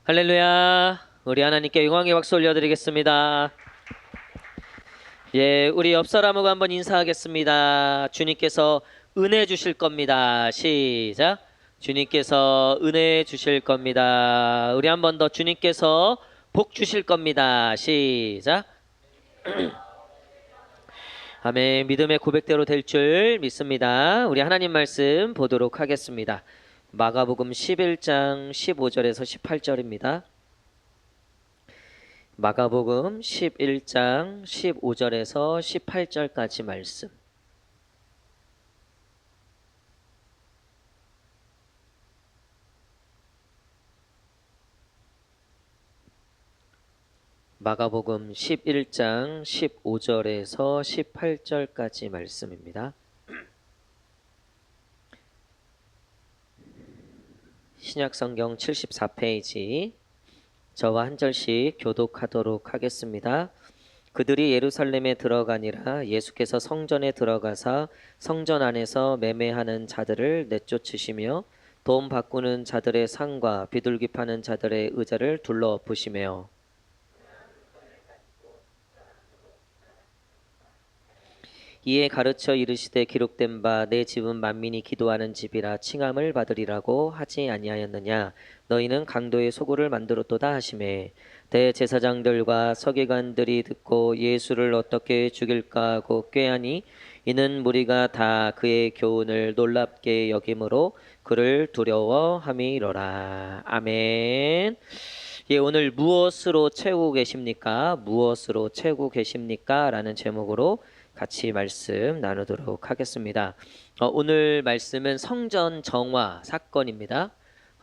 할렐루야. 우리 하나님께 영광의 박수 올려드리겠습니다. 예, 우리 옆 사람하고 한번 인사하겠습니다. 주님께서 은혜 주실 겁니다. 시작. 주님께서 은혜 주실 겁니다. 우리 한 번 더 주님께서 복 주실 겁니다. 시작. 아멘. 믿음의 고백대로 될 줄 믿습니다. 우리 하나님 말씀 보도록 하겠습니다. 마가복음 11장 15절에서 18절입니다. 마가복음 11장 15절에서 18절까지 말씀. 마가복음 11장 15절에서 18절까지 말씀입니다. 신약성경 74페이지 저와 한 절씩 교독하도록 하겠습니다. 그들이 예루살렘에 들어가니라. 예수께서 성전에 들어가사 성전 안에서 매매하는 자들을 내쫓으시며 돈 바꾸는 자들의 상과 비둘기 파는 자들의 의자를 둘러엎으시며 이에 가르쳐 이르시되 기록된 바 내 집은 만민이 기도하는 집이라 칭함을 받으리라고 하지 아니하였느냐. 너희는 강도의 소굴을 만들었도다 하시매 대제사장들과 서기관들이 듣고 예수를 어떻게 죽일까 하고 꾀하니 이는 무리가 다 그의 교훈을 놀랍게 여김으로 그를 두려워함이로라. 아멘. 예, 오늘 무엇으로 채우고 계십니까? 무엇으로 채우고 계십니까? 라는 제목으로 같이 말씀 나누도록 하겠습니다. 오늘 말씀은 성전 정화 사건입니다.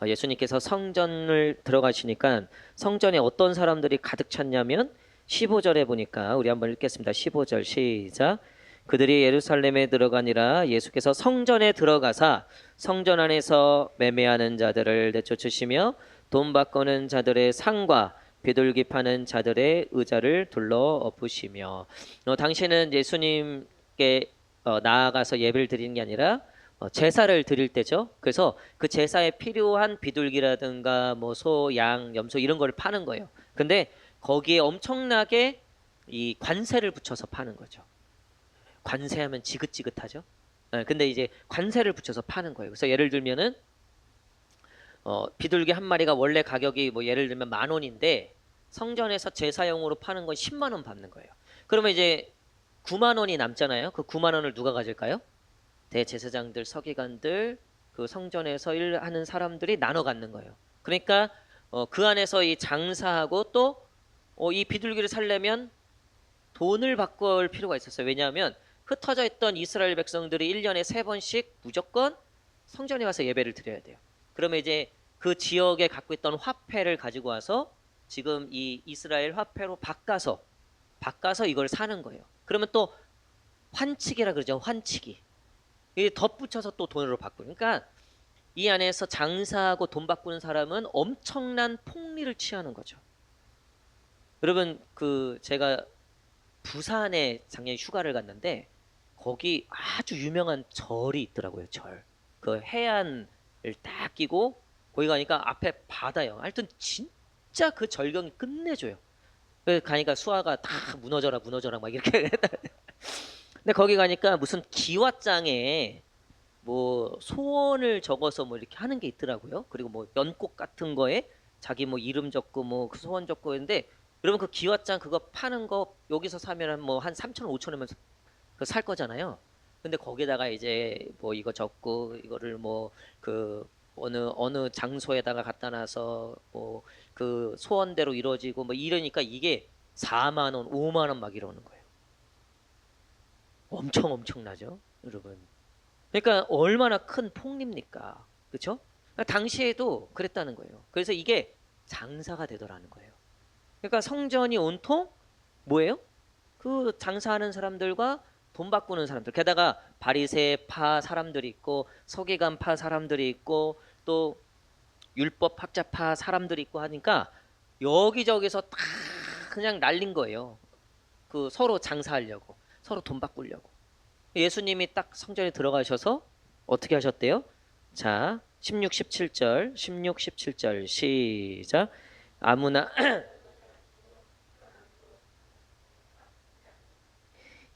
예수님께서 성전을 들어가시니까 성전에 어떤 사람들이 가득 찼냐면 15절에 보니까 우리 한번 읽겠습니다. 15절 시작. 그들이 예루살렘에 들어가니라. 예수께서 성전에 들어가사 성전 안에서 매매하는 자들을 내쫓으시며 돈 바꾸는 자들의 상과 비둘기 파는 자들의 의자를 둘러 엎으시며 당시에는 예수님께 나아가서 예배를 드리는 게 아니라 제사를 드릴 때죠. 그래서 그 제사에 필요한 비둘기라든가 뭐 소, 양, 염소 이런 걸 파는 거예요. 근데 거기에 엄청나게 이 관세를 붙여서 파는 거죠. 관세하면 지긋지긋하죠. 근데 이제 관세를 붙여서 파는 거예요. 그래서 예를 들면은 비둘기 한 마리가 원래 가격이 뭐 예를 들면 10,000원인데 성전에서 제사용으로 파는 건 10만 원 받는 거예요. 그러면 이제 9만 원이 남잖아요. 그 9만 원을 누가 가질까요? 대제사장들, 서기관들, 그 성전에서 일하는 사람들이 나눠 갖는 거예요. 그러니까 그 안에서 이 장사하고 또 이 비둘기를 살려면 돈을 바꿀 필요가 있었어요. 왜냐하면 흩어져 있던 이스라엘 백성들이 1년에 3번씩 무조건 성전에 와서 예배를 드려야 돼요. 그러면 이제 그 지역에 갖고 있던 화폐를 가지고 와서 지금 이 이스라엘 화폐로 바꿔서 이걸 사는 거예요. 그러면 또 환치기라 그러죠. 환치기. 이게 덧붙여서 또 돈으로 바꾸는. 그러니까 이 안에서 장사하고 돈 바꾸는 사람은 엄청난 폭리를 취하는 거죠. 여러분 그 제가 부산에 작년에 휴가를 갔는데 거기 아주 유명한 절이 있더라고요. 절. 그 해안을 딱 끼고 거기 가니까 앞에 바다요. 하여튼 진짜 그 절경이 끝내줘요. 그래서 가니까 수아가 다 무너져라 막 이렇게. 근데 거기 가니까 무슨 기와장에 뭐 소원을 적어서 뭐 이렇게 하는 게 있더라고요. 그리고 뭐 연꽃 같은 거에 자기 뭐 이름 적고 뭐 그 소원 적고 했는데 여러분 그 기와장 그거 파는 거 여기서 사면 뭐 한 3천 원, 5천 원이면 그 살 거잖아요. 근데 거기다가 이제 뭐 이거 적고 이거를 뭐 그 어느 장소에다가 갖다 놔서 뭐 그 소원대로 이루어지고 뭐 이러니까 이게 4만 원, 5만 원 막 이러는 거예요. 엄청나죠, 여러분. 그러니까 얼마나 큰 폭리입니까? 그렇죠? 당시에도 그랬다는 거예요. 그래서 이게 장사가 되더라는 거예요. 그러니까 성전이 온통 뭐예요? 그 장사하는 사람들과 돈 바꾸는 사람들. 게다가 바리새파 사람들이 있고 서기관파 사람들이 있고 또 율법학자파 사람들이 있고 하니까 여기저기서 다 그냥 날린 거예요. 그 서로 장사하려고, 서로 돈 바꾸려고. 예수님이 딱 성전에 들어가셔서 어떻게 하셨대요? 자, 16, 17절 시작. 아무나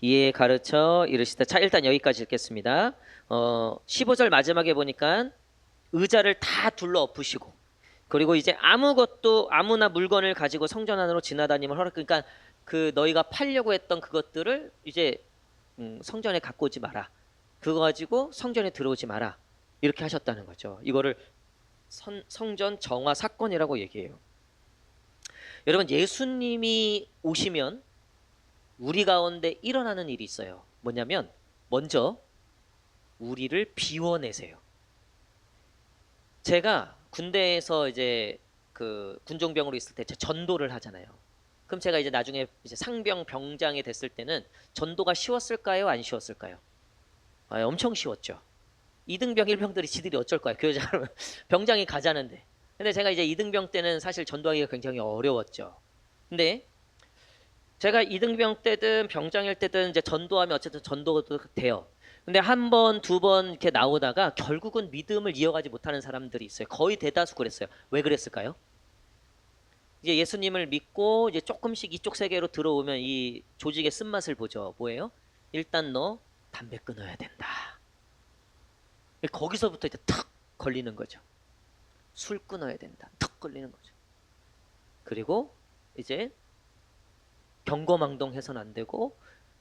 이에 가르쳐 이르시다. 자, 일단 여기까지 읽겠습니다. 15절 마지막에 보니까 의자를 다 둘러 엎으시고, 그리고 이제 아무것도 아무나 물건을 가지고 성전 안으로 지나다니면 그러니까 그 너희가 팔려고 했던 그것들을 이제 성전에 갖고 오지 마라. 그거 가지고 성전에 들어오지 마라. 이렇게 하셨다는 거죠. 이거를 성전 정화 사건이라고 얘기해요. 여러분, 예수님이 오시면 우리 가운데 일어나는 일이 있어요. 뭐냐면 먼저 우리를 비워내세요. 제가 군대에서 이제 그 군종병으로 있을 때 전도를 하잖아요. 그럼 제가 이제 나중에 이제 상병 병장이 됐을 때는 전도가 쉬웠을까요? 안 쉬웠을까요? 엄청 쉬웠죠. 2등병 1병들이 지들이 어쩔 거야. 그 여자는 병장이 가자는데. 근데 제가 이제 2등병 때는 사실 전도하기가 굉장히 어려웠죠. 근데 제가 2등병 때든 병장일 때든 이제 전도하면 어쨌든 전도도 돼요. 근데 한 번, 두 번 이렇게 나오다가 결국은 믿음을 이어가지 못하는 사람들이 있어요. 거의 대다수 그랬어요. 왜 그랬을까요? 이제 예수님을 믿고 이제 조금씩 이쪽 세계로 들어오면 이 조직의 쓴맛을 보죠. 뭐예요? 일단 너 담배 끊어야 된다. 거기서부터 이제 탁 걸리는 거죠. 술 끊어야 된다. 탁 걸리는 거죠. 그리고 이제 경거망동해서는 안 되고,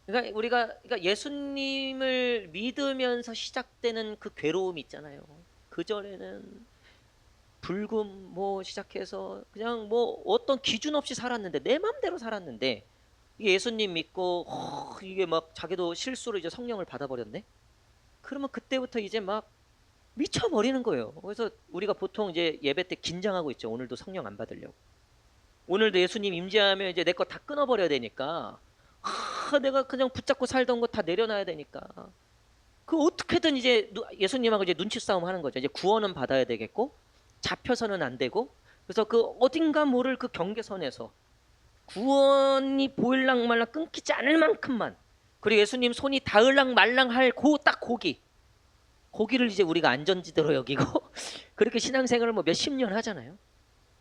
그러니까 그러니까 예수님을 믿으면서 시작되는 그 괴로움이 있잖아요. 그 전에는 불금 뭐 시작해서 그냥 뭐 어떤 기준 없이 살았는데 내 맘대로 살았는데 예수님 믿고 이게 막 자기도 실수로 이제 성령을 받아버렸네. 그러면 그때부터 이제 막 미쳐버리는 거예요. 그래서 우리가 보통 이제 예배 때 긴장하고 있죠. 오늘도 성령 안 받으려고. 오늘도 예수님 임재하면 이제 내 거 다 끊어버려야 되니까, 내가 그냥 붙잡고 살던 거 다 내려놔야 되니까, 그 어떻게든 이제 예수님하고 이제 눈치 싸움 하는 거죠. 이제 구원은 받아야 되겠고 잡혀서는 안 되고, 그래서 그 어딘가 모를 그 경계선에서 구원이 보일랑 말랑 끊기지 않을 만큼만, 그리고 예수님 손이 닿을랑 말랑 할 딱 고기를 이제 우리가 안전지대로 여기고 그렇게 신앙생활을 뭐 몇십 년 하잖아요.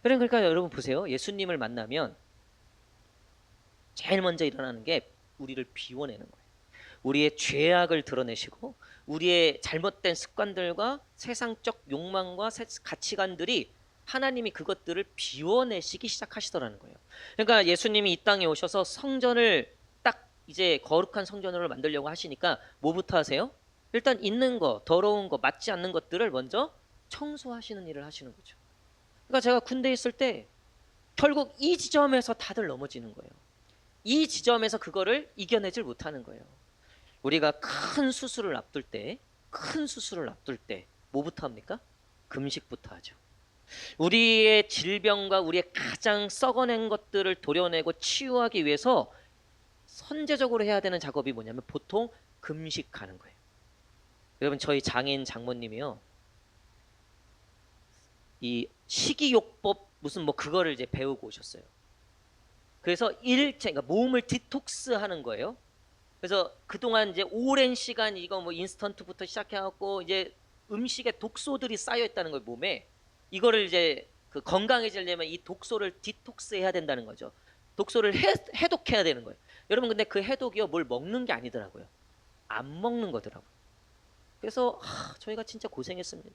그러니까 여러분 보세요. 예수님을 만나면 제일 먼저 일어나는 게 우리를 비워내는 거예요. 우리의 죄악을 드러내시고 우리의 잘못된 습관들과 세상적 욕망과 가치관들이 하나님이 그것들을 비워내시기 시작하시더라는 거예요. 그러니까 예수님이 이 땅에 오셔서 성전을 딱 이제 거룩한 성전으로 만들려고 하시니까 뭐부터 하세요? 일단 있는 거, 더러운 거, 맞지 않는 것들을 먼저 청소하시는 일을 하시는 거죠. 그러니까 제가 군대에 있을 때 결국 이 지점에서 다들 넘어지는 거예요. 이 지점에서 그거를 이겨내질 못하는 거예요. 우리가 큰 수술을 앞둘 때 뭐부터 합니까? 금식부터 하죠. 우리의 질병과 우리의 가장 썩어낸 것들을 도려내고 치유하기 위해서 선제적으로 해야 되는 작업이 뭐냐면 보통 금식하는 거예요. 여러분, 저희 장인 장모님이요, 이 식이요법 무슨 뭐 그거를 이제 배우고 오셨어요. 그래서 그러니까 몸을 디톡스하는 거예요. 그래서 그동안 이제 오랜 시간 이거 뭐 인스턴트부터 시작해갖고 이제 음식에 독소들이 쌓여 있다는 거예요, 몸에. 이거를 이제 그 건강해지려면 이 독소를 디톡스해야 된다는 거죠. 독소를 해독해야 되는 거예요. 여러분, 근데 그 해독이요, 뭘 먹는 게 아니더라고요. 안 먹는 거더라고요. 그래서 저희가 진짜 고생했습니다.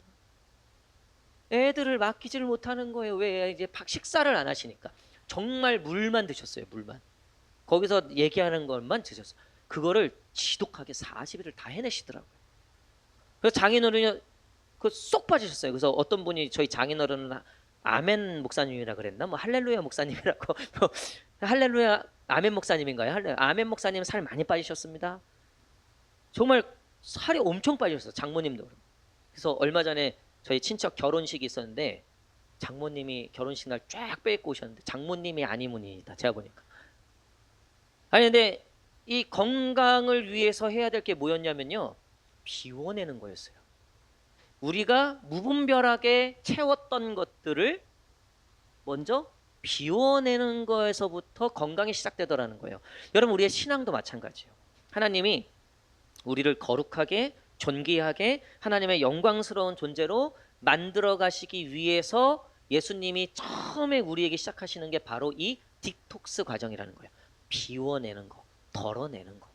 애들을 맡기지를 못하는 거예요. 왜? 이제 식사를 안 하시니까. 정말 물만 드셨어요. 물만. 거기서 얘기하는 것만 드셨어요. 그거를 지독하게 40일을 다 해내시더라고요. 그래서 장인어른이 쏙 빠지셨어요. 그래서 어떤 분이 저희 장인어른은 아멘 목사님이라 그랬나? 뭐 할렐루야 목사님이라고. 할렐루야 아멘 목사님인가요? 아멘 목사님 살 많이 빠지셨습니다. 정말 살이 엄청 빠지셨어요. 장모님도. 그래서 얼마 전에 저희 친척 결혼식이 있었는데 장모님이 결혼식 날 쫙 빼입고 오셨는데 장모님이 아니문이다. 제가 보니까. 아니 근데 이 건강을 위해서 해야 될 게 뭐였냐면요, 비워내는 거였어요. 우리가 무분별하게 채웠던 것들을 먼저 비워내는 거에서부터 건강이 시작되더라는 거예요. 여러분, 우리의 신앙도 마찬가지예요. 하나님이 우리를 거룩하게 존귀하게 하나님의 영광스러운 존재로 만들어 가시기 위해서 예수님이 처음에 우리에게 시작하시는 게 바로 이 디톡스 과정이라는 거예요. 비워내는 거, 덜어내는 거.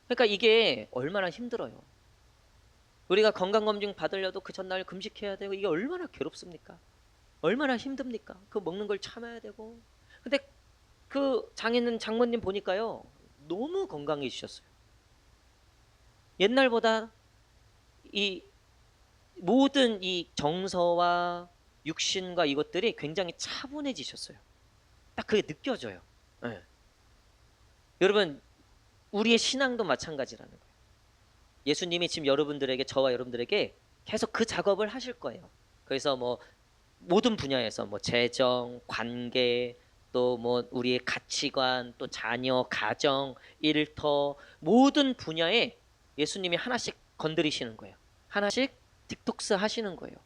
그러니까 이게 얼마나 힘들어요. 우리가 건강검진 받으려도 그 전날 금식해야 되고 이게 얼마나 괴롭습니까? 얼마나 힘듭니까? 그 먹는 걸 참아야 되고. 근데 그 장모님 보니까요. 너무 건강해지셨어요. 옛날보다 이 모든 이 정서와 육신과 이것들이 굉장히 차분해지셨어요. 딱 그게 느껴져요. 네. 여러분, 우리의 신앙도 마찬가지라는 거예요. 예수님이 지금 여러분들에게, 저와 여러분들에게 계속 그 작업을 하실 거예요. 그래서 뭐 모든 분야에서 뭐 재정, 관계, 또 뭐 우리의 가치관, 또 자녀, 가정, 일터 모든 분야에 예수님이 하나씩 건드리시는 거예요. 하나씩 틱톡스 하시는 거예요.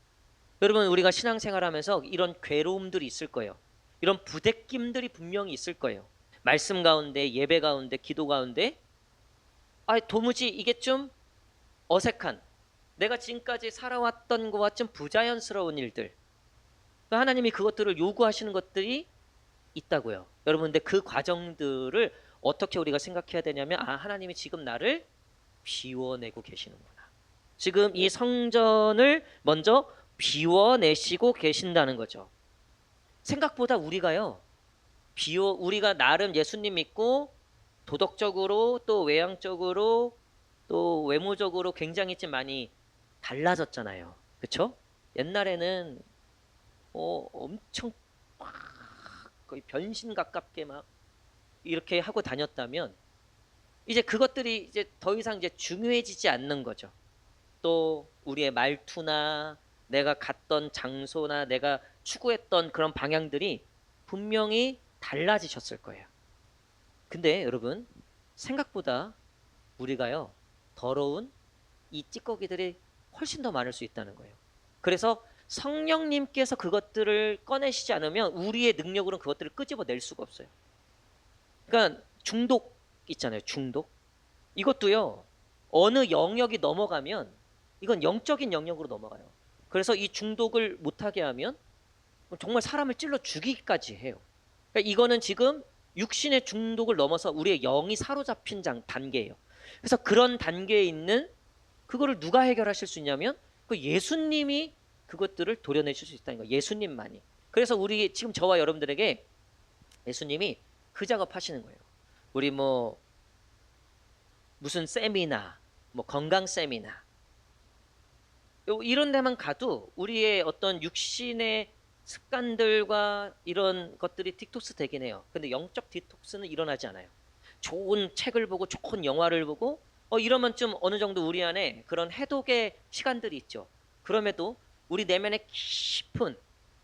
여러분, 우리가 신앙생활하면서 이런 괴로움들이 있을 거예요. 이런 부대낌들이 분명히 있을 거예요. 말씀 가운데, 예배 가운데, 기도 가운데 도무지 이게 좀 어색한, 내가 지금까지 살아왔던 것과 좀 부자연스러운 일들, 하나님이 그것들을 요구하시는 것들이 있다고요. 여러분, 근데 그 과정들을 어떻게 우리가 생각해야 되냐면, 하나님이 지금 나를 비워내고 계시는구나. 지금 이 성전을 먼저 비워내시고 계신다는 거죠. 생각보다 우리가요, 우리가 나름 예수님 믿고 도덕적으로 또 외향적으로 또 외모적으로 굉장히 좀 많이 달라졌잖아요. 그렇죠? 옛날에는 엄청 막 거의 변신 가깝게 막 이렇게 하고 다녔다면 이제 그것들이 이제 더 이상 이제 중요해지지 않는 거죠. 또 우리의 말투나 내가 갔던 장소나 내가 추구했던 그런 방향들이 분명히 달라지셨을 거예요. 근데 여러분, 생각보다 우리가요, 더러운 이 찌꺼기들이 훨씬 더 많을 수 있다는 거예요. 그래서 성령님께서 그것들을 꺼내시지 않으면 우리의 능력으로는 그것들을 끄집어낼 수가 없어요. 그러니까 중독 있잖아요. 중독. 이것도요, 어느 영역이 넘어가면 이건 영적인 영역으로 넘어가요. 그래서 이 중독을 못하게 하면 정말 사람을 찔러 죽이기까지 해요. 그러니까 이거는 지금 육신의 중독을 넘어서 우리의 영이 사로잡힌 단계예요. 그래서 그런 단계에 있는 그거를 누가 해결하실 수 있냐면 그 예수님이 그것들을 도려내실 수 있다는 거예요. 예수님만이. 그래서 우리 지금 저와 여러분들에게 예수님이 그 작업하시는 거예요. 우리 뭐 무슨 세미나, 뭐 건강 세미나 이런 데만 가도 우리의 어떤 육신의 습관들과 이런 것들이 디톡스 되긴 해요. 근데 영적 디톡스는 일어나지 않아요. 좋은 책을 보고 좋은 영화를 보고 이러면 좀 어느 정도 우리 안에 그런 해독의 시간들이 있죠. 그럼에도 우리 내면에 깊은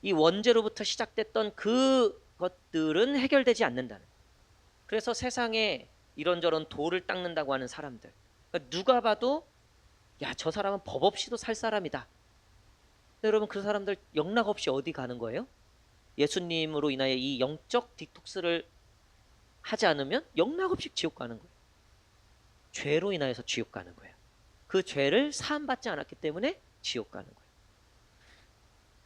이 원죄로부터 시작됐던 그 것들은 해결되지 않는다는 거예요. 그래서 세상에 이런저런 돌을 닦는다고 하는 사람들, 그러니까 누가 봐도 야, 저 사람은 법 없이도 살 사람이다. 여러분, 그 사람들 영락 없이 어디 가는 거예요? 예수님으로 인하여 이 영적 디톡스를 하지 않으면 영락 없이 지옥 가는 거예요. 죄로 인하여서 지옥 가는 거예요. 그 죄를 사함받지 않았기 때문에 지옥 가는 거예요.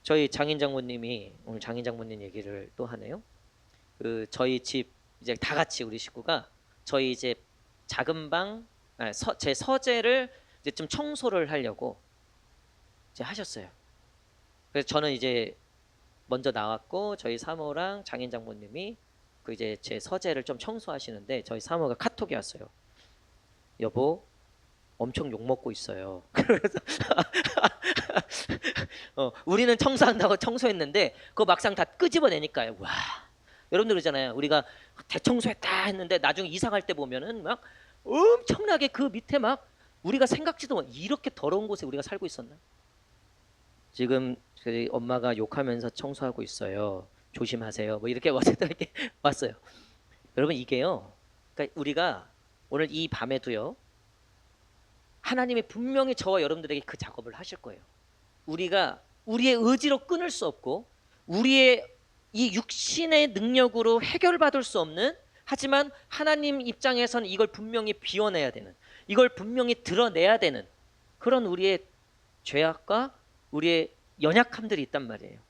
저희 장인 장모님이 오늘 장인 장모님 얘기를 또 하네요. 저희 집 이제 다 같이 우리 식구가 저희 이제 작은 방, 제 서재를 이제 좀 청소를 하려고 이제 하셨어요. 그래서 저는 이제 먼저 나왔고 저희 사모랑 장인 장모님이 그 이제 제 서재를 좀 청소하시는데 저희 사모가 카톡이 왔어요. 여보, 엄청 욕 먹고 있어요. 그래서 우리는 청소한다고 청소했는데 그거 막상 다 끄집어내니까요. 와, 여러분들 그러잖아요. 우리가 대청소했다 했는데 나중에 이사갈 때 보면은 막 엄청나게 그 밑에 막 우리가 생각지도 못 이렇게 더러운 곳에 우리가 살고 있었나? 지금 저희 엄마가 욕하면서 청소하고 있어요. 조심하세요. 뭐 이렇게 이렇게 왔어요. 여러분 이게요. 그러니까 우리가 오늘 이 밤에도요. 하나님이 분명히 저와 여러분들에게 그 작업을 하실 거예요. 우리가 우리의 의지로 끊을 수 없고 우리의 이 육신의 능력으로 해결받을 수 없는 하지만 하나님 입장에서는 이걸 분명히 비워내야 되는 이걸 분명히 드러내야 되는 그런 우리의 죄악과 우리의 연약함들이 있단 말이에요.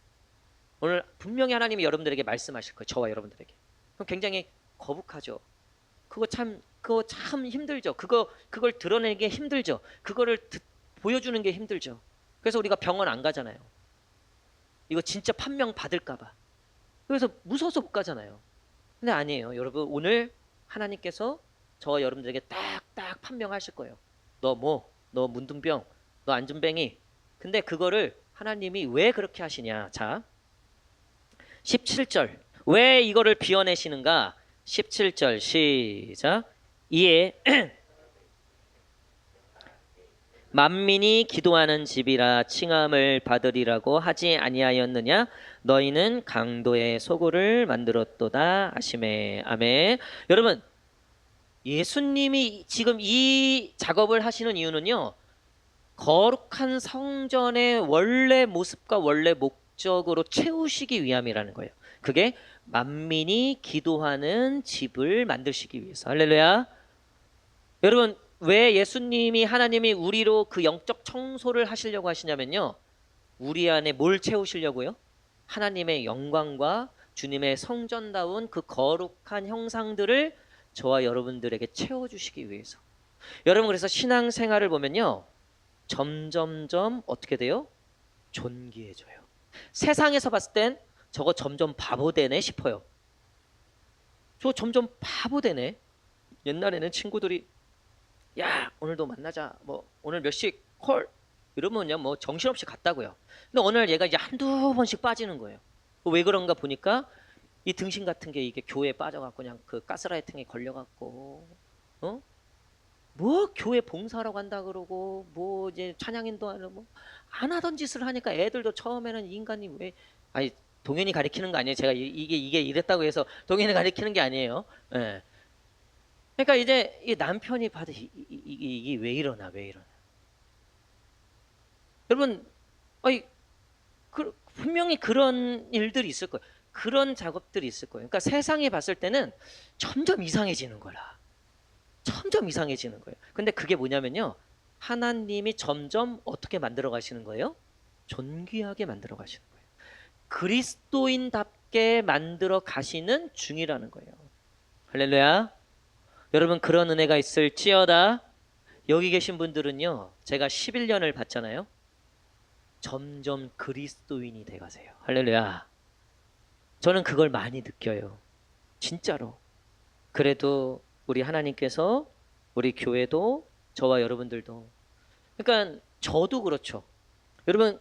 오늘 분명히 하나님이 여러분들에게 말씀하실 거예요. 저와 여러분들에게. 그럼 굉장히 거북하죠. 그거 참 힘들죠. 그걸 드러내기 힘들죠. 보여주는 게 힘들죠. 그래서 우리가 병원 안 가잖아요. 이거 진짜 판명 받을까 봐. 그래서 무서워서 못 가잖아요. 근데 아니에요. 여러분, 오늘 하나님께서 저와 여러분들에게 딱딱 판명하실 거예요. 너 문둥병, 너 안전뱅이. 근데 그거를 하나님이 왜 그렇게 하시냐. 자, 17절. 왜 이거를 비워내시는가? 17절 시작. 이에 만민이 기도하는 집이라 칭함을 받으리라고 하지 아니하였느냐? 너희는 강도의 소굴을 만들었도다 하시매. 아멘. 여러분, 예수님이 지금 이 작업을 하시는 이유는요, 거룩한 성전의 원래 모습과 원래 목적으로 채우시기 위함이라는 거예요. 그게 만민이 기도하는 집을 만드시기 위해서. 할렐루야. 여러분, 왜 예수님이 하나님이 우리로 그 영적 청소를 하시려고 하시냐면요, 우리 안에 뭘 채우시려고요? 하나님의 영광과 주님의 성전다운 그 거룩한 형상들을 저와 여러분들에게 채워주시기 위해서. 여러분, 그래서 신앙생활을 보면요, 점점점 어떻게 돼요? 존귀해져요. 세상에서 봤을 땐 저거 점점 바보 되네 싶어요. 저 점점 바보 되네. 옛날에는 친구들이 야, 오늘도 만나자. 뭐 오늘 몇 시 콜? 이러면요, 뭐 정신없이 갔다고요. 근데 오늘 얘가 이제 한두 번씩 빠지는 거예요. 왜 그런가 보니까 이 등신 같은 게 이게 교회에 빠져갖고 그냥 그 가스라이팅에 걸려갖고, 어? 뭐 교회 봉사하러 간다 그러고 뭐 이제 찬양인도 하고 뭐 안 하던 짓을 하니까 애들도 처음에는 인간이 왜, 아니 동현이 가리키는 거 아니에요. 제가 이게 이랬다고 해서 동현이 가리키는 게 아니에요. 예. 그러니까 이제 이 남편이 봐도 이게 왜 이러나. 여러분, 아니 분명히 그런 일들이 있을 거예요. 그런 작업들이 있을 거예요. 그러니까 세상에 봤을 때는 점점 이상해지는 거라. 점점 이상해지는 거예요. 근데 그게 뭐냐면요, 하나님이 점점 어떻게 만들어 가시는 거예요? 존귀하게 만들어 가시는 거예요. 그리스도인답게 만들어 가시는 중이라는 거예요. 할렐루야. 여러분, 그런 은혜가 있을지어다. 여기 계신 분들은요, 제가 11년을 봤잖아요. 점점 그리스도인이 돼 가세요. 할렐루야. 저는 그걸 많이 느껴요. 진짜로. 그래도 우리 하나님께서 우리 교회도 저와 여러분들도, 그러니까 저도 그렇죠. 여러분,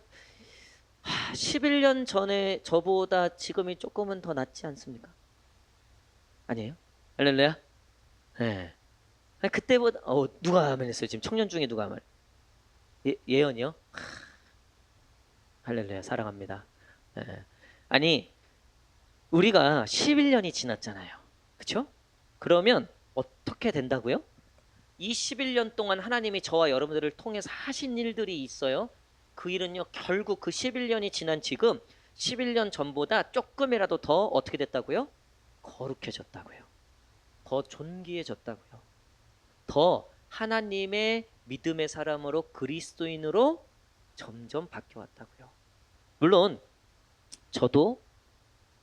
11년 전에 저보다 지금이 조금은 더 낫지 않습니까? 아니에요? 할렐루야? 네. 아니, 그때보다 누가 하면 했어요? 지금 청년 중에 누가 하면? 예언이요? 할렐루야, 사랑합니다. 네. 아니, 우리가 11년이 지났잖아요. 그렇죠? 그러면 어떻게 된다고요? 이 11년 동안 하나님이 저와 여러분들을 통해서 하신 일들이 있어요. 그 일은요, 결국 그 11년이 지난 지금 11년 전보다 조금이라도 더 어떻게 됐다고요? 거룩해졌다고요. 더 존귀해졌다고요. 더 하나님의 믿음의 사람으로, 그리스도인으로 점점 바뀌어왔다고요. 물론 저도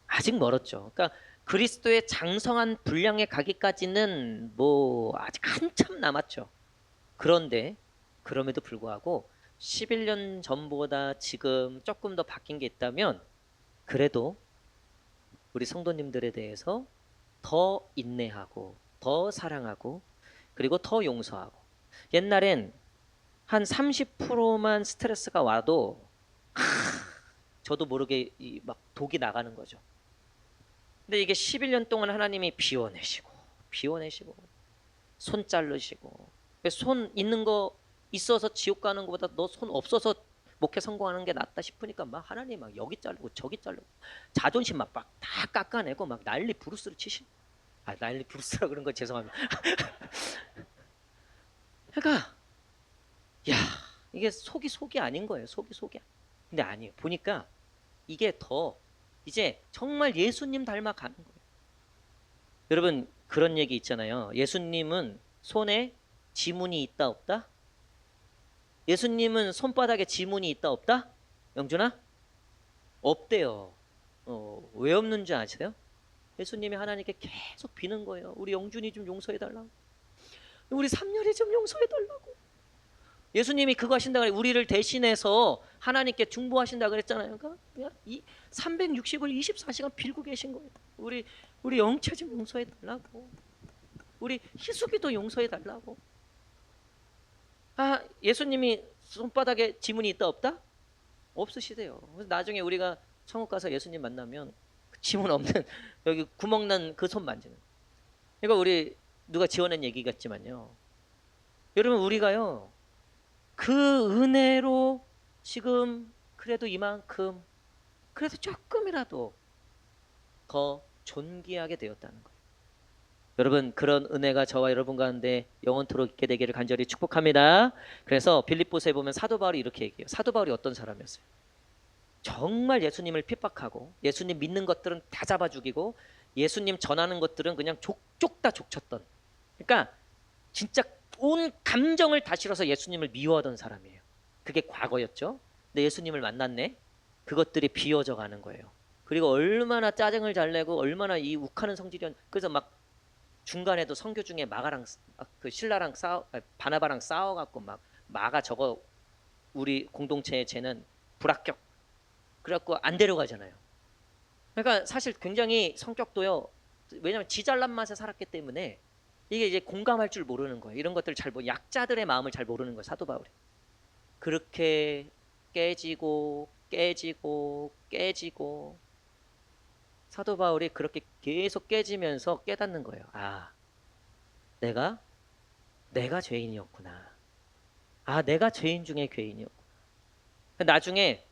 아직 멀었죠. 그러니까 그리스도의 장성한 분량에 가기까지는 뭐 아직 한참 남았죠. 그런데 그럼에도 불구하고 11년 전보다 지금 조금 더 바뀐 게 있다면, 그래도 우리 성도님들에 대해서 더 인내하고 더 사랑하고 그리고 더 용서하고. 옛날엔 한 30%만 스트레스가 와도 저도 모르게 막 독이 나가는 거죠. 근데 이게 11년 동안 하나님이 비워내시고 손 자르시고, 손 있는 거 있어서 지옥 가는 것보다 너 손 없어서 목회 성공하는 게 낫다 싶으니까 막 하나님 막 여기 자르고 저기 자르고 자존심 막 다 깎아내고 막 난리 부르스를 치신. 난리 부르스라 그런 거 죄송합니다. 그러니까 야, 이게 속이 아닌 거예요. 속이. 근데 아니에요. 보니까 이게 더 이제 정말 예수님 닮아 가는 거예요. 여러분, 그런 얘기 있잖아요. 예수님은 손에 지문이 있다 없다? 예수님은 손바닥에 지문이 있다 없다? 영준아? 없대요. 왜 없는 줄 아세요? 예수님이 하나님께 계속 비는 거예요. 우리 영준이 좀 용서해달라고. 우리 삼년이 좀 용서해달라고. 예수님이 그거 하신다 그래. 우리를 대신해서 하나님께 중보하신다 그랬잖아요. 그러니까 이 360을 24시간 빌고 계신 거예요. 우리 영채 좀 용서해달라고. 우리 희숙이도 용서해달라고. 예수님이 손바닥에 지문이 있다 없다? 없으시대요. 그래서 나중에 우리가 천국 가서 예수님 만나면 그 지문 없는 여기 구멍 난 그 손 만지는. 이거 우리 누가 지어낸 얘기 같지만요. 여러분 우리가요. 그 은혜로 지금 그래도 이만큼 그래도 조금이라도 더 존귀하게 되었다는 거예요. 여러분 그런 은혜가 저와 여러분 가운데 영원토록 있게 되기를 간절히 축복합니다. 그래서 빌립보서에 보면 사도 바울이 이렇게 얘기해요. 사도 바울이 어떤 사람이었어요? 정말 예수님을 핍박하고 예수님 믿는 것들은 다 잡아 죽이고 예수님 전하는 것들은 그냥 족족 다 족쳤던, 그러니까 진짜 온 감정을 다 실어서 예수님을 미워하던 사람이에요. 그게 과거였죠. 근데 예수님을 만났네. 그것들이 비워져 가는 거예요. 그리고 얼마나 짜증을 잘 내고 얼마나 이 욱하는 성질이었. 그래서 막 중간에도 선교 중에 마가랑 그 신라랑 바나바랑 싸워갖고 막 마가 저거 우리 공동체에 쟤는 불합격. 그래갖고 안 데려가잖아요. 그러니까 사실 굉장히 성격도요. 왜냐하면 지 잘난 맛에 살았기 때문에 이게 이제 공감할 줄 모르는 거예요. 이런 것들 잘 약자들의 마음을 잘 모르는 거예요. 사도 바울이. 그렇게 깨지고 사도 바울이 그렇게 계속 깨지면서 깨닫는 거예요. 내가 죄인이었구나. 내가 죄인 중에 죄인이었구나. 나중에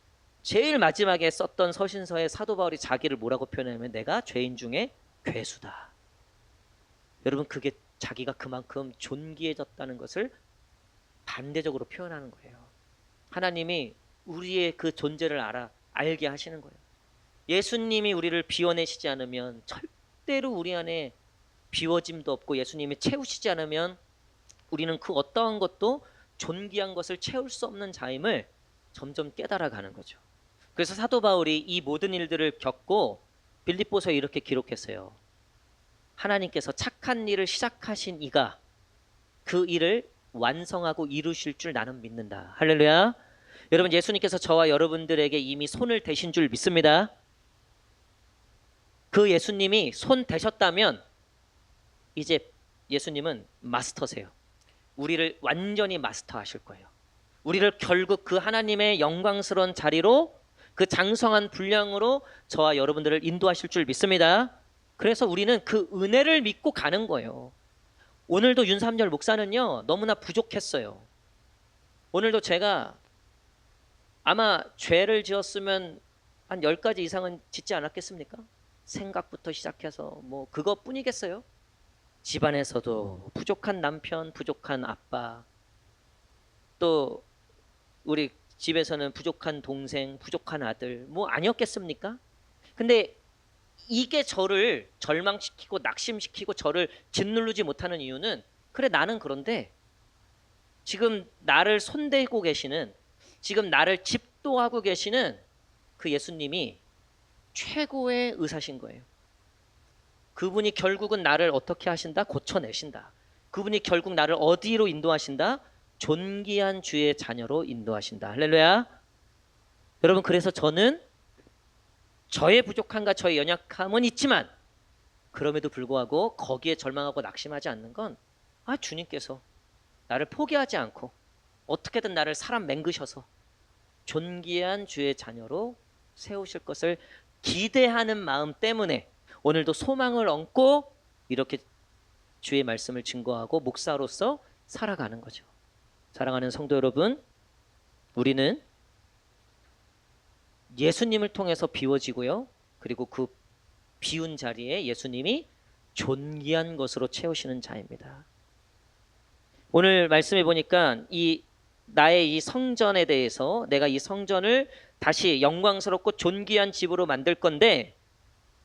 제일 마지막에 썼던 서신서에 사도 바울이 자기를 뭐라고 표현하냐면 내가 죄인 중에 괴수다. 여러분 그게 자기가 그만큼 존귀해졌다는 것을 반대적으로 표현하는 거예요. 하나님이 우리의 그 존재를 알게 하시는 거예요. 예수님이 우리를 비워내시지 않으면 절대로 우리 안에 비워짐도 없고 예수님이 채우시지 않으면 우리는 그 어떠한 것도 존귀한 것을 채울 수 없는 자임을 점점 깨달아가는 거죠. 그래서 사도 바울이 이 모든 일들을 겪고 빌립보서에 이렇게 기록했어요. 하나님께서 착한 일을 시작하신 이가 그 일을 완성하고 이루실 줄 나는 믿는다. 할렐루야. 여러분 예수님께서 저와 여러분들에게 이미 손을 대신 줄 믿습니다. 그 예수님이 손 대셨다면 이제 예수님은 마스터세요. 우리를 완전히 마스터하실 거예요. 우리를 결국 그 하나님의 영광스러운 자리로 그 장성한 분량으로 저와 여러분들을 인도하실 줄 믿습니다. 그래서 우리는 그 은혜를 믿고 가는 거예요. 오늘도 윤삼열 목사는요 너무나 부족했어요. 오늘도 제가 아마 죄를 지었으면 한 10가지 이상은 짓지 않았겠습니까? 생각부터 시작해서 뭐 그것뿐이겠어요? 집안에서도 부족한 남편, 부족한 아빠, 또 우리 집에서는 부족한 동생, 부족한 아들, 뭐 아니었겠습니까? 근데 이게 저를 절망시키고 낙심시키고 저를 짓누르지 못하는 이유는 그래 나는 그런데 지금 나를 손대고 계시는, 지금 나를 집도하고 계시는 그 예수님이 최고의 의사신 거예요. 그분이 결국은 나를 어떻게 하신다? 고쳐내신다. 그분이 결국 나를 어디로 인도하신다? 존귀한 주의 자녀로 인도하신다. 할렐루야. 여러분 그래서 저는 저의 부족함과 저의 연약함은 있지만 그럼에도 불구하고 거기에 절망하고 낙심하지 않는 건 주님께서 나를 포기하지 않고 어떻게든 나를 사람 맹그셔서 존귀한 주의 자녀로 세우실 것을 기대하는 마음 때문에 오늘도 소망을 얹고 이렇게 주의 말씀을 증거하고 목사로서 살아가는 거죠. 사랑하는 성도 여러분, 우리는 예수님을 통해서 비워지고요. 그리고 그 비운 자리에 예수님이 존귀한 것으로 채우시는 자입니다. 오늘 말씀해 보니까 나의 이 성전에 대해서 내가 이 성전을 다시 영광스럽고 존귀한 집으로 만들 건데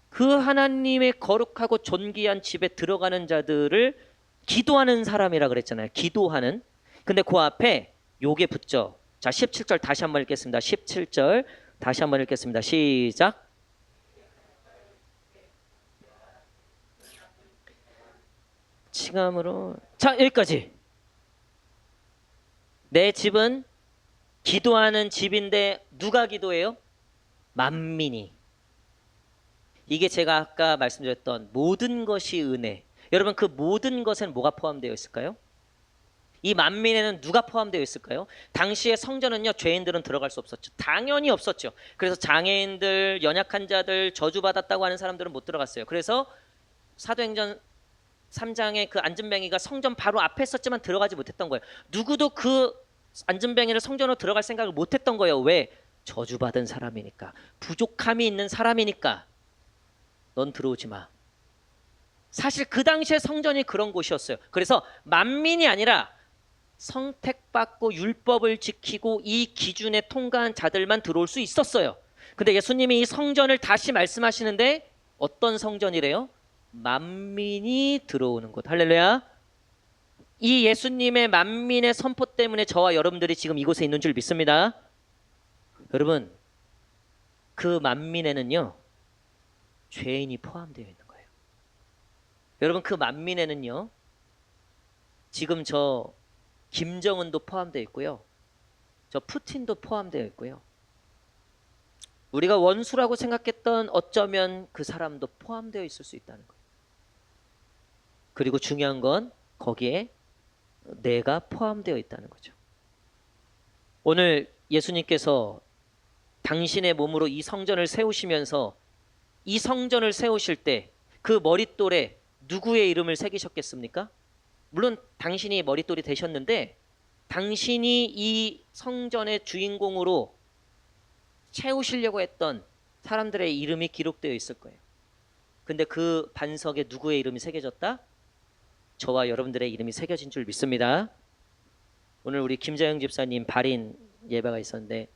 그 하나님의 거룩하고 존귀한 집에 들어가는 자들을 기도하는 사람이라 그랬잖아요. 기도하는. 근데 그 앞에 요게 붙죠. 자, 17절 다시 한번 읽겠습니다. 17절 다시 한번 읽겠습니다. 시작. 칭함으로. 자, 여기까지. 내 집은 기도하는 집인데 누가 기도해요? 만민이. 이게 제가 아까 말씀드렸던 모든 것이 은혜. 여러분, 그 모든 것에는 뭐가 포함되어 있을까요? 이 만민에는 누가 포함되어 있을까요? 당시의 성전은요, 죄인들은 들어갈 수 없었죠. 당연히 없었죠. 그래서 장애인들, 연약한 자들, 저주받았다고 하는 사람들은 못 들어갔어요. 그래서 사도행전 3장의 그 안전뱅이가 성전 바로 앞에 있었지만 들어가지 못했던 거예요. 누구도 그 안전뱅이를 성전으로 들어갈 생각을 못했던 거예요. 왜? 저주받은 사람이니까, 부족함이 있는 사람이니까. 넌 들어오지 마. 사실 그 당시에 성전이 그런 곳이었어요. 그래서 만민이 아니라 선택받고 율법을 지키고 이 기준에 통과한 자들만 들어올 수 있었어요. 근데 예수님이 이 성전을 다시 말씀하시는데 어떤 성전이래요? 만민이 들어오는 곳. 할렐루야. 이 예수님의 만민의 선포 때문에 저와 여러분들이 지금 이곳에 있는 줄 믿습니다. 여러분, 그 만민에는요, 죄인이 포함되어 있는 거예요. 여러분, 그 만민에는요, 지금 저 김정은도 포함되어 있고요, 저 푸틴도 포함되어 있고요, 우리가 원수라고 생각했던 어쩌면 그 사람도 포함되어 있을 수 있다는 거예요. 그리고 중요한 건 거기에 내가 포함되어 있다는 거죠. 오늘 예수님께서 당신의 몸으로 이 성전을 세우시면서 이 성전을 세우실 때 그 머릿돌에 누구의 이름을 새기셨겠습니까? 물론 당신이 머릿돌이 되셨는데 당신이 이 성전의 주인공으로 채우시려고 했던 사람들의 이름이 기록되어 있을 거예요. 근데 그 반석에 누구의 이름이 새겨졌다? 저와 여러분들의 이름이 새겨진 줄 믿습니다. 오늘 우리 김자영 집사님 발인 예배가 있었는데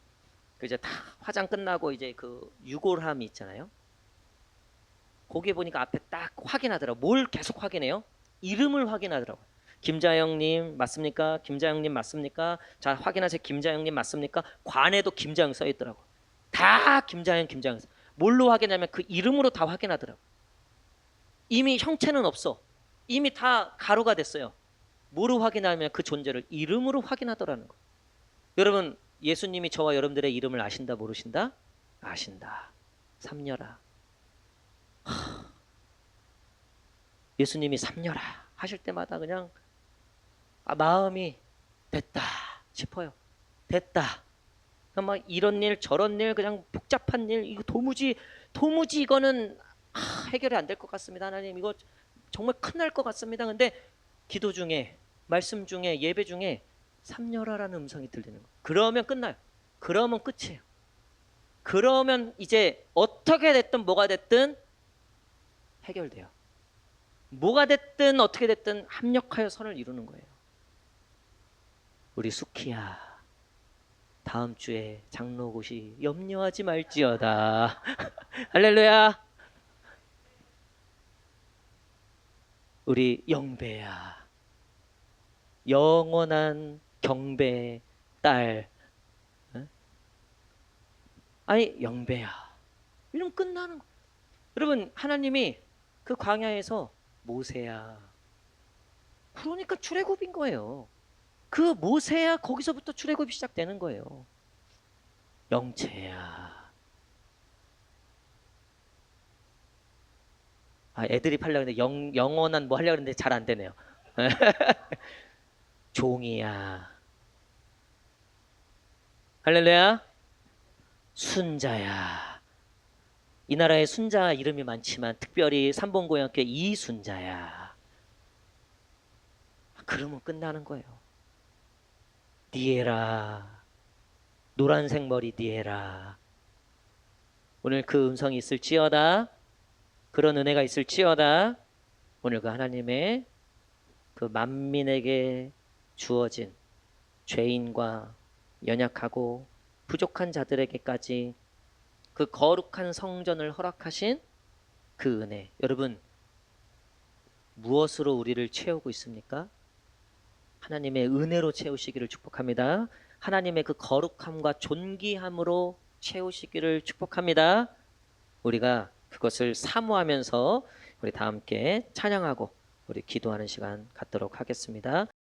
그 이제 다 화장 끝나고 이제 그 유골함이 있잖아요. 거기에 보니까 앞에 딱 확인하더라고. 뭘 계속 확인해요? 이름을 확인하더라고요. 김자영님 맞습니까? 김자영님 맞습니까? 자, 확인하세요. 김자영님 맞습니까? 관에도 김자영 써 있더라고. 다 김자영, 김자영. 뭘로 확인하면 그 이름으로 다 확인하더라고. 이미 형체는 없어. 이미 다 가루가 됐어요. 뭐로 확인하면 그 존재를 이름으로 확인하더라는 거예요. 여러분, 예수님이 저와 여러분들의 이름을 아신다 모르신다? 아신다. 삼려라. 예수님이 삼려라 하실 때마다 그냥 마음이 됐다 싶어요. 됐다. 막 이런 일 저런 일 그냥 복잡한 일 이거 도무지 이거는 해결이 안 될 것 같습니다. 하나님 이거 정말 큰일 날 것 같습니다. 근데 기도 중에 말씀 중에 예배 중에 삼려라라는 음성이 들리는 거예요. 그러면 끝나요. 그러면 끝이에요. 그러면 이제 어떻게 됐든 뭐가 됐든 해결돼요. 뭐가 됐든 어떻게 됐든 합력하여 선을 이루는 거예요. 우리 수키야, 다음 주에 장로고시 염려하지 말지어다. 할렐루야. 우리 영배야, 영원한 경배 딸. 아니 영배야, 이러면 끝나는 거. 여러분, 하나님이 그 광야에서 모세야, 그러니까 출애굽인 거예요. 그 모세야, 거기서부터 출애굽이 시작되는 거예요. 영채야, 애들이 하려고 했는데 영원한 뭐 하려고 했는데 잘 안 되네요. 종이야, 할렐루야. 순자야, 이 나라에 순자 이름이 많지만 특별히 삼봉고향교회 이순자야. 그러면 끝나는 거예요. 니에라, 노란색 머리 니에라. 오늘 그 음성이 있을지어다. 그런 은혜가 있을지어다. 오늘 그 하나님의 그 만민에게 주어진 죄인과 연약하고 부족한 자들에게까지 그 거룩한 성전을 허락하신 그 은혜. 여러분, 무엇으로 우리를 채우고 있습니까? 하나님의 은혜로 채우시기를 축복합니다. 하나님의 그 거룩함과 존귀함으로 채우시기를 축복합니다. 우리가 그것을 사모하면서 우리 다 함께 찬양하고 우리 기도하는 시간 갖도록 하겠습니다.